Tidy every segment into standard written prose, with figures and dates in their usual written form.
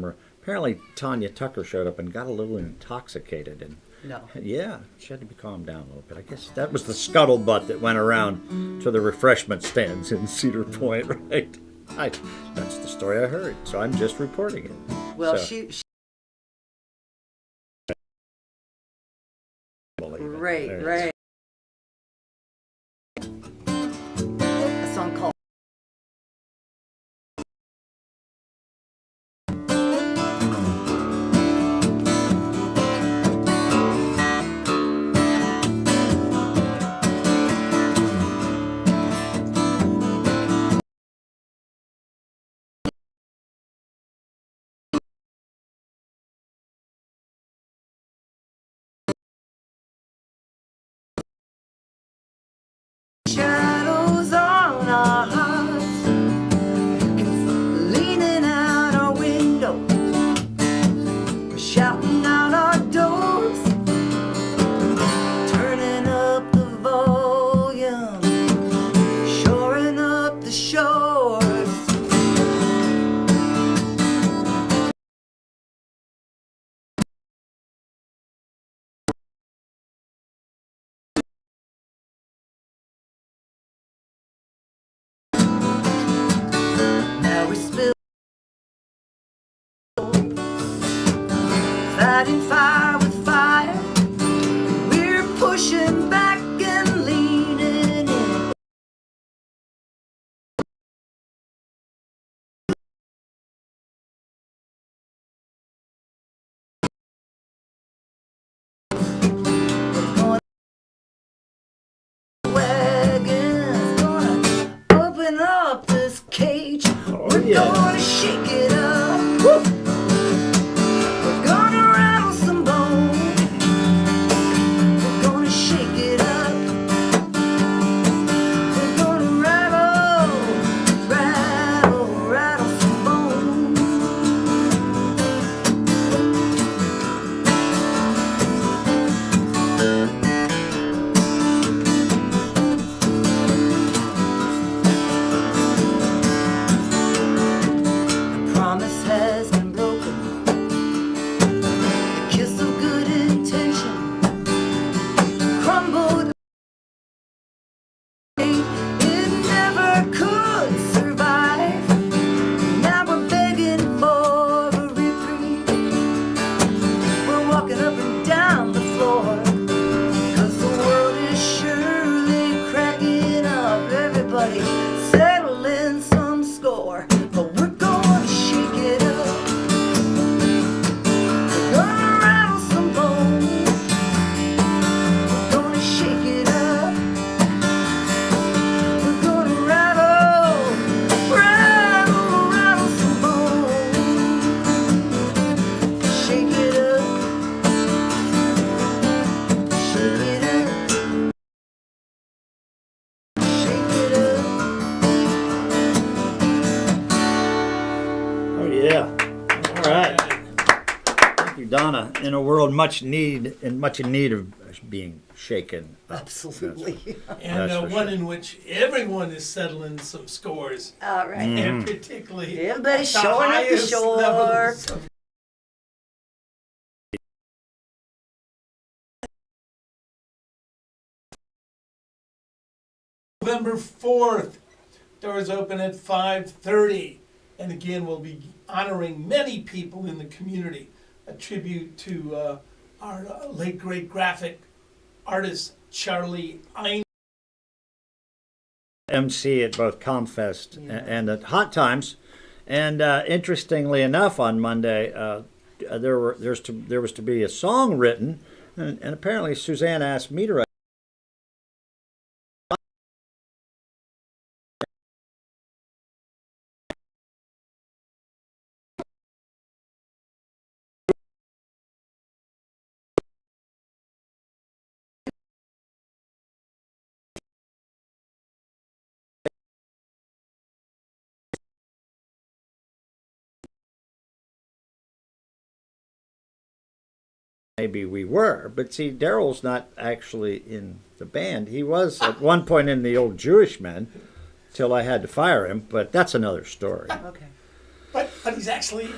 Apparently, Tanya Tucker showed up and got a little intoxicated, and No. yeah, she had to be calmed down a little bit. I guess that was the scuttlebutt that went around to the refreshment stands in Cedar Point, right? That's the story I heard, so I'm just reporting it. Well, So, she believe it. right, There it is. right. A song called Shadows on Our Hearts, leaning out our window, shouting out our doors, turning up the volume, shoring up the shores. Now we spill, fighting fire with fire. We're pushing back and leaning in. Going wagons, gonna open up this cage. We're yeah. gonna shake it up. We're gonna rattle some bones. We're gonna shake it up. We're gonna rattle some bones. Promise has been broken. The kiss of good intention crumbled. It never could survive. Now we're begging for a reprieve. We're walking up and down the floor, 'cause the world is surely cracking up. Everybody settling some score, but we're gonna shake it up. We're gonna rattle some bones. We're gonna shake it up. We're gonna rattle some bones. Shake it up. Shake it up. Shake it up. Oh yeah. All right. Thank you, Donna. In a world much in need of being shaken up. Absolutely. And That's for one sure. in which everyone is settling some scores, All right. and particularly Everybody the showing up the highest shore. levels of November 4th. Doors open at 5:30. And again, we'll be honoring many people in the community. A tribute to our late great graphic artist, Charlie Ein. MC at both Comfest and at Hot Times. And interestingly enough, on Monday, there was to be a song written, and apparently Suzanne asked me to write. Maybe we were, but see, Daryl's not actually in the band. He was at one point in the Old Jewish Men, till I had to fire him. But that's another story. Okay. But he's actually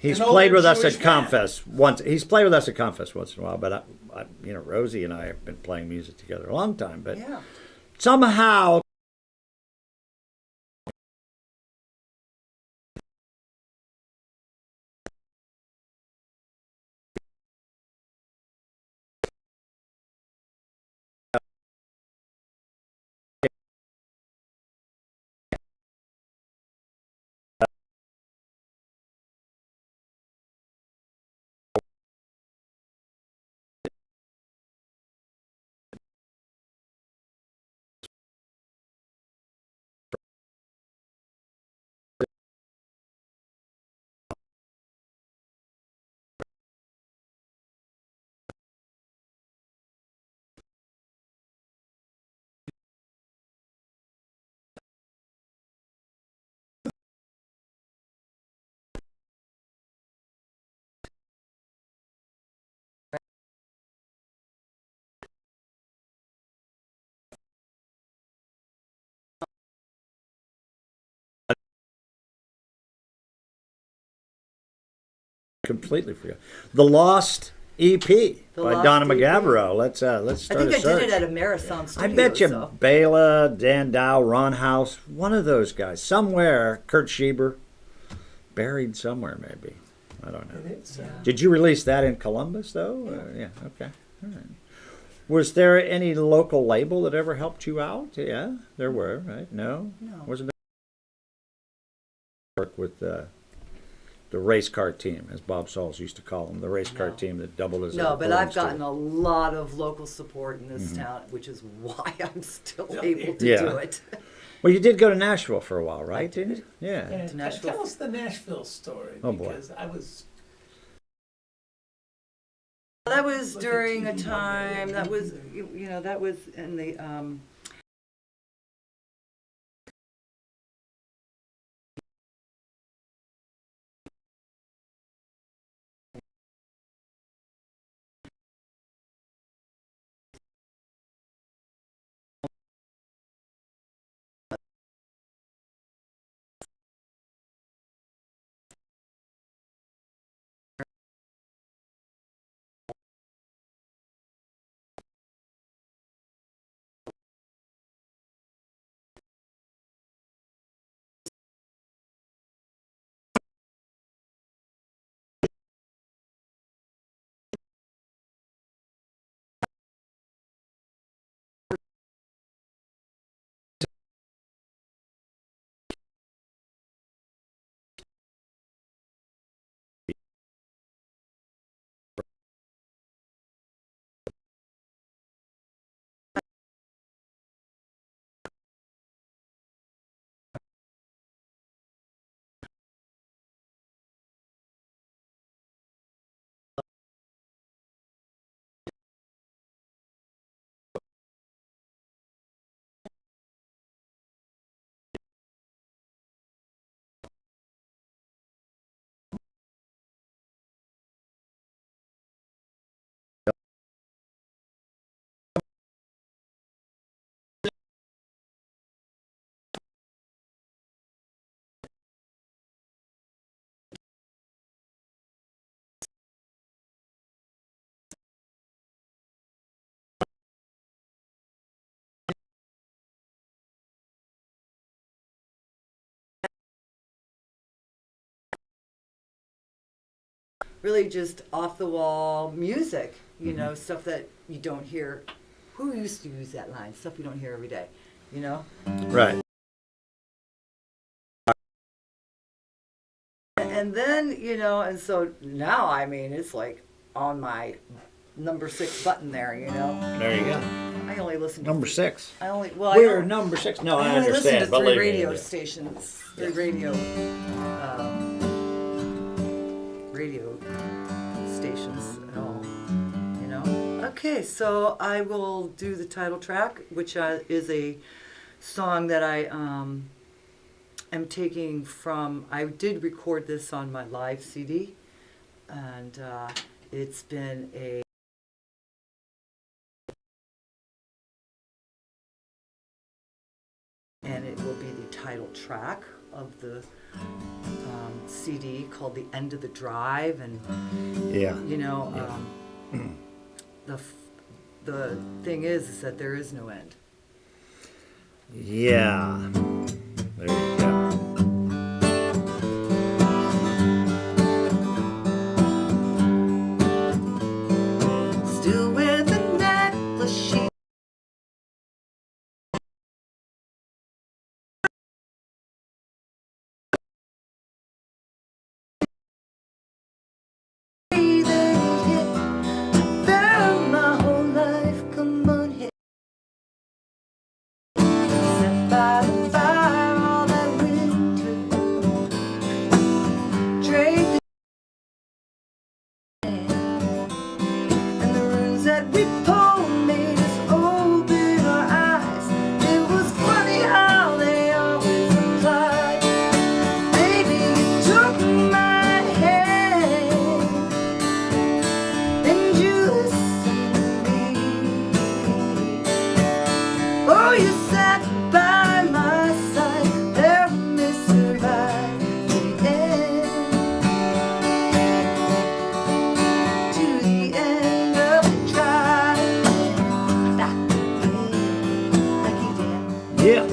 He's An played older with us Jewish at man. Confess once. He's played with us at Confess once in a while, but Rosie and I have been playing music together a long time. But Yeah. somehow, completely forgot the Lost EP by Lost Donna EP. Mogavero. Let's I start think a I search. did it at a Marathon I studio. bet you So. Bela, Dan Dow, Ron House, one of those guys somewhere. Kurt Schieber, buried somewhere maybe. I don't know. It is. Did you release that in Columbus, though? Yeah, okay. All right. Was there any local label that ever helped you out? Yeah, there were, right? No? No. Wasn't there work with the race car team, as Bob Sauls used to call them, the race car No. team that doubled as a No, but recording I've gotten studio. a lot of local support in this town, which is why I'm still Yeah. able to Yeah. do it. Well, you did go to Nashville for a while, right? Didn't you? Yeah. Yeah, To Nashville. tell us the Nashville story. Oh, boy. Because I was. That was Look at during a TV one day time, and that was, everything. you know, that was in the, really just off the wall music, you know, stuff that you don't hear. Who used to use that line? Stuff you don't hear every day, you know? Right. And then, you know, and so now, I mean, it's like on my number 6 button there, you know? There you go. I only listen to Number 6. I only, well, We're I only, number 6. No, I I only listen understand. to 3 Believe radio me. stations, 3 Yes. radio stations at all, you know? Okay, so I will do the title track, which is a song that I am taking from, I did record this on my live CD, and it's been a and it will be the title track of the CD called "The End of the Drive," and Yeah. you know, the thing is that there is no end. Yeah. There you go. Still with the necklace she found my whole life come unhit. Sat by the fire all that winter, drank the and the runes that we pulled made us open our eyes. It was funny how they always applied. Baby, you took my hand and you listened to me. Oh, you sat by my side, helped me survive to the end. To the end of the drive, back again, like you did. Yeah.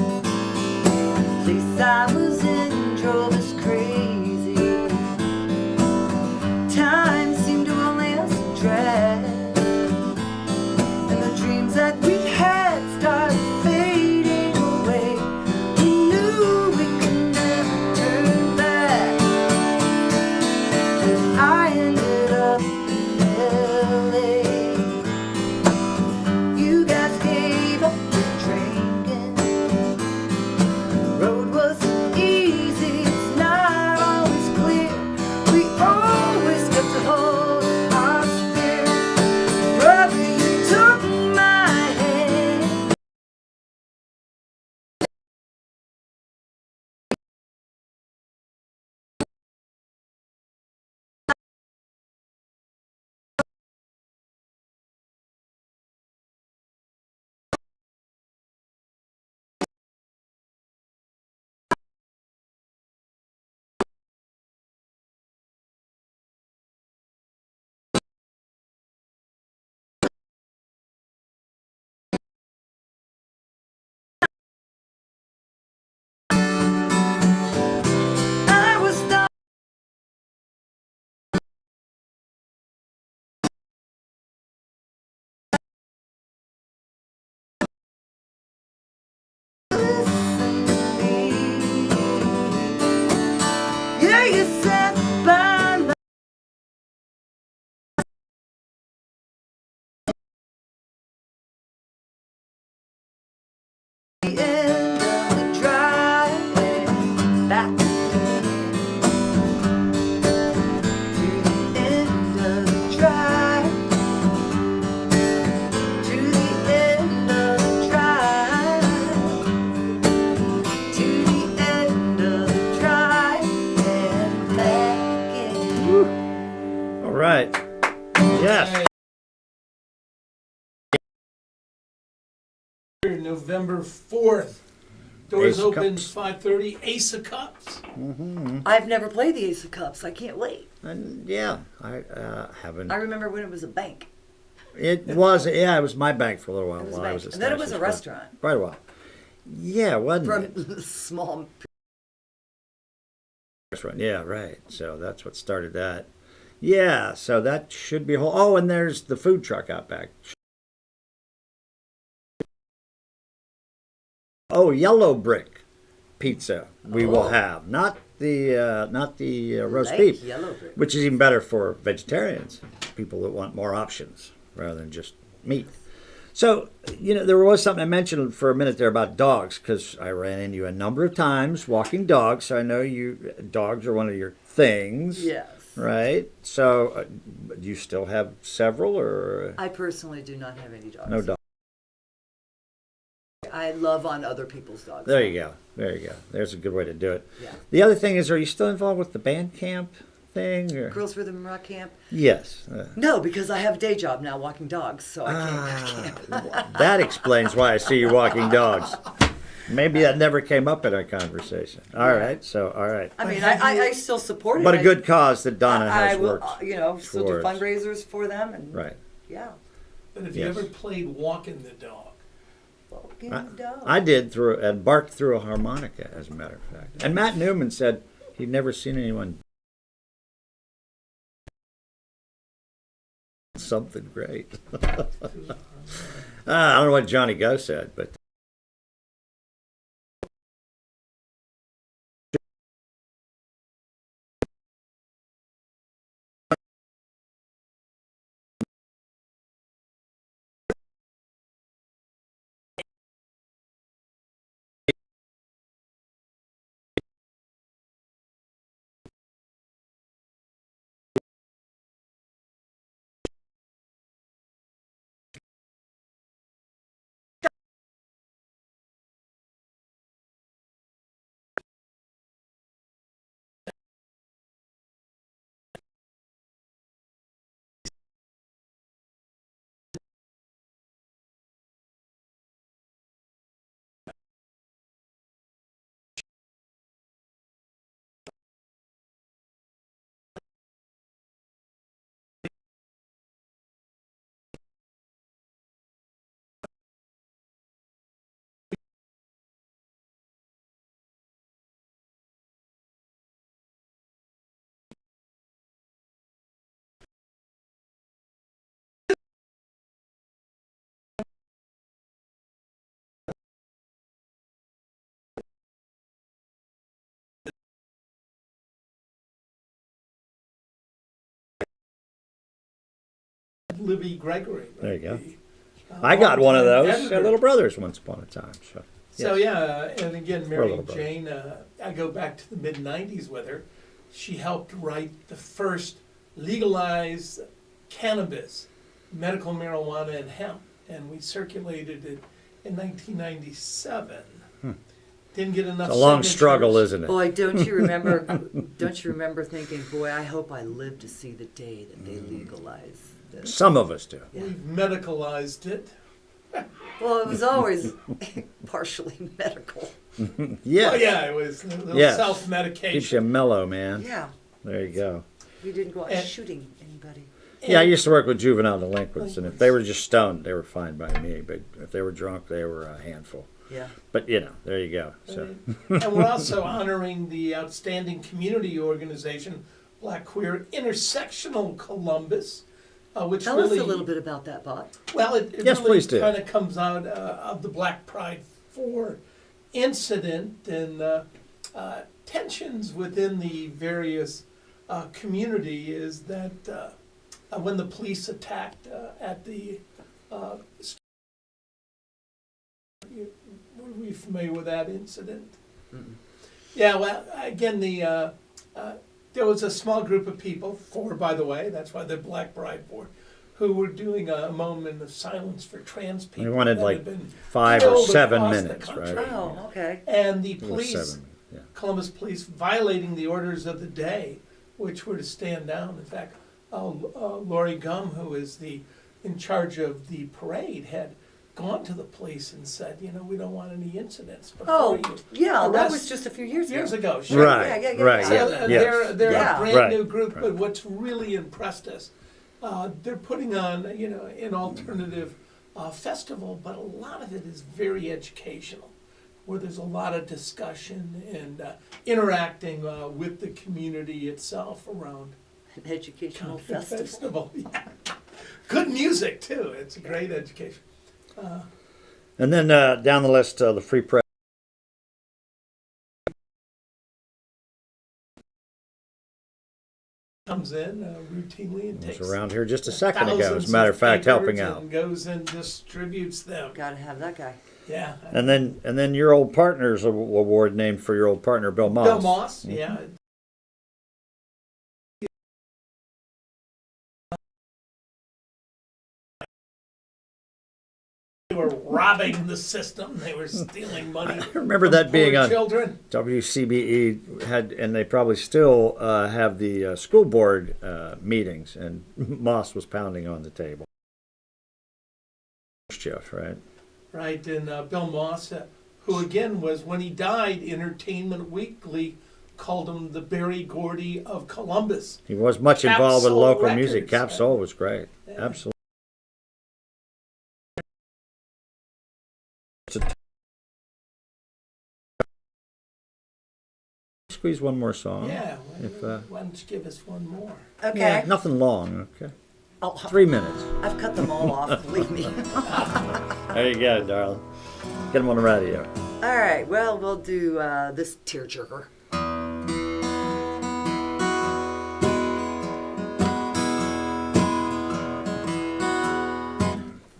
Place I was in drove us crazy. Time seemed to only us drag, and the dreams that we had started fading away. We knew we could never turn back. I ended up in LA. You guys gave up the drinking. Road wasn't easy, it's not always clear. We always kept to hold our spirit. Brother, you took my hand. I was stuck. Yeah, you sat by my end of the drive, back again. To the end of the drive, to the end of the drive, to the end of the drive, and back again. All right. Yes. November 4th. Doors Ace of open Cups. 5:30. Ace of Cups. I've never played the Ace of Cups. I can't wait. And yeah, I haven't. I remember when it was a bank. It was, yeah, it was my bank for a little while. It was a while I bank. was at And then it was Stacy's a for restaurant. Quite a while. Yeah, wasn't it? From small. Restaurant. Yeah, right. So that's what started that. Yeah, so that should be whole. Oh, and there's the food truck out back. Oh, yellow brick pizza we will Oh. have, not the roast Like beef, yellow brick. which is even better for vegetarians, people that want more options rather than just meat. So, there was something I mentioned for a minute there about dogs, because I ran into you a number of times walking dogs. So I know dogs are one of your things. Yes. Right. So, do you still have several, or I personally do not have any dogs. no dogs? I love on other people's dogs. There you go. There's a good way to do it. Yeah. The other thing is, are you still involved with the band camp thing? Or? Girls Rhythm Rock Camp? Yes. No, because I have a day job now walking dogs, so I can't. That explains why I see you walking dogs. Maybe that never came up in our conversation. All right, so all right, I mean, have I still support it. but a good cause that Donna I has will, worked. still do towards. fundraisers for them, and Right. yeah. But have you Yes. ever played Walking the Dog? Walking I, the dog. I did through and barked through a harmonica, as a matter of fact. And Matt Newman said he'd never seen anyone something great. I don't know what Johnny Go said, but Libby Gregory. Right? there you go. The, I got one of longtime those editor. Little Brothers once upon a time. So, So yes. yeah, and again, For a Mary little bit. Jane, I go back to the mid-90s with her. She helped write the first legalized cannabis, medical marijuana and hemp, and we circulated it in 1997. Didn't get enough It's a long signatures. struggle, isn't it? Boy, don't you remember? Don't you remember thinking, boy, I hope I live to see the day that they legalize this. Some of us do. We've medicalized it. Well, it was always partially medical. Yes. Oh yeah, it was a little Yes. self-medication. Keeps you mellow, man. Yeah, There you go. we didn't go out And- shooting anybody. Yeah, I used to work with juvenile delinquents, and if they were just stoned, they were fine by me. But if they were drunk, they were a handful. Yeah. But there you go. So And we're also honoring the outstanding community organization, Black Queer Intersectional Columbus, which Tell really, us a little bit about that, Bob. well, it Yes, really please do. kind of comes out of the Black Pride 4 incident and tensions within the various community is that when the police attacked at the were we familiar with that incident? Yeah, well, again, there was a small group of people, 4 by the way, that's why they're Black Pride 4, who were doing a moment of silence for trans people. we wanted that like had been 5 or killed 7 across the minutes, country. right? Oh, okay. And the It was police, 7. Yeah. Columbus police, violating the orders of the day, which were to stand down. In fact, Lori Gum, who is in charge of the parade, had gone to the police and said, we don't want any incidents before Oh, you yeah, that arrest- was just a few years years ago. ago. Sure. Right. Yeah. Right. So, Yeah. they're Yeah. a brand Right, new group, right. but what's really impressed us, they're putting on, an alternative festival, but a lot of it is very educational, where there's a lot of discussion and interacting with the community itself around An educational the festival. festival. Yeah. Good music too. It's a great education. And then down the list, the Free Press. Comes in routinely and Was takes around here just a second ago, as thousands a matter of fact, papers helping out. and goes and distributes them. Gotta have that guy. Yeah. And then your old partner's award named for your old partner, Bill Moss. Bill Moss, yeah. They were robbing the system. They were stealing money. I remember from that being poor on children. WCBE had, and they probably still have the school board meetings, and Moss was pounding on the table. Jeff, right? Right, and Bill Moss, who again was, when he died, Entertainment Weekly called him the Berry Gordy of Columbus. He was much involved with Capsule local music. Records, Capsule was great. Yeah. Absolutely. Squeeze one more song. Yeah, If, why don't you give us one more? Okay. Yeah, nothing long. Okay. Oh, 3 minutes. I've cut them all off, believe me. There you go, darling. Get them on the radio. All right, well, we'll do this tearjerker.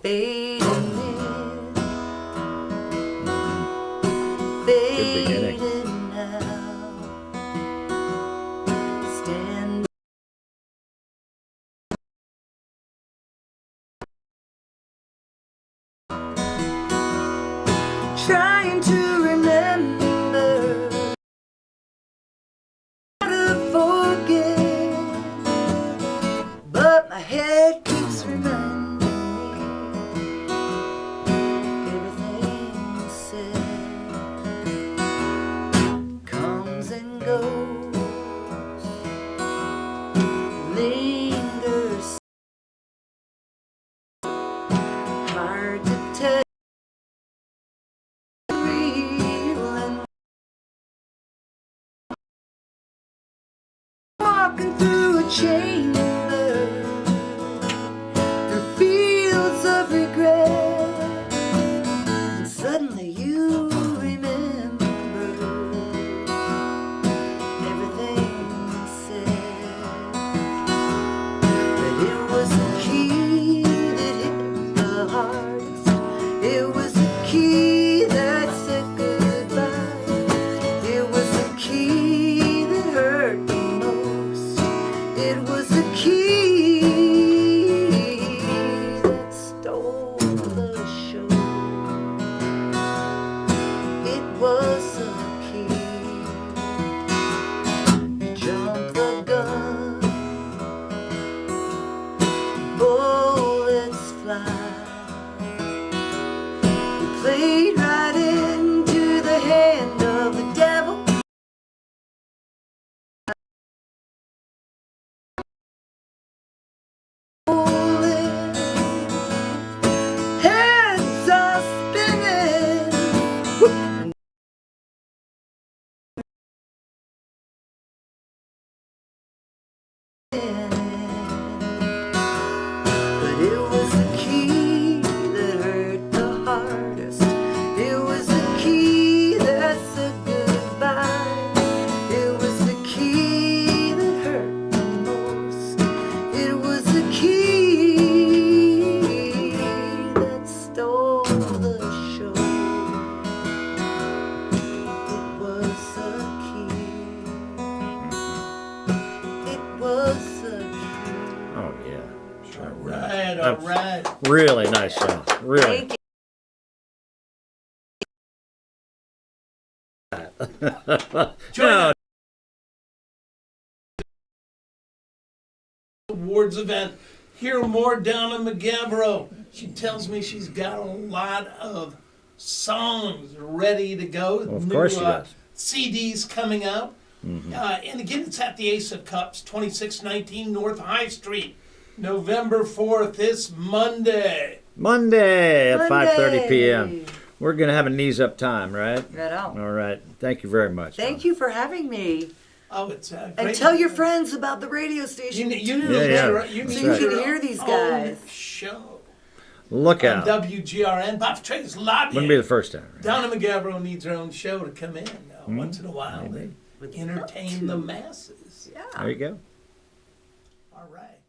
Fading in, beginning. fading out. Stand trying to remember how to forget, but my head keeps reminding me everything said comes and goes, lingers, hard to tell. Walking through a chamber, through fields of regret, and suddenly you remember everything said. That it was the key that hit the hardest. It was the key that said goodbye. It was the key that hurt the most. It was the key that stole the show. It was the key. You jumped the gun. Bullets fly. You played right into the hand of the devil. Heads are spinning. But it was the key that hurt the hardest. It was the key that said goodbye. It was the key that hurt the most. It was the key that stole the show. It was the key. It was the key. Oh, yeah. All right, all right. Really nice song. Really. Thank you. Join No, us. Awards event. Hear more Donna Mogavero. She tells me she's got a lot of songs ready to go. Of course she does. CDs coming out. And again, it's at the Ace of Cups, 2619 North High Street, November 4th, this Monday. Monday at 5:30 p.m. Monday. We're going to have a knees up time, right? Right on. All right. Thank you very much. Thank you for having me. Oh, it's great. And tell your friends about the radio station. You too. need Yeah. your- you That's need right. your So you can hear these own guys. show. Look On out. WGRN. Bob Fitrakis lobbying. Wouldn't be the first time. Right? Donna Mogavero needs her own show to come in once in a while Maybe. and entertain the masses. Yeah. There you go. All right.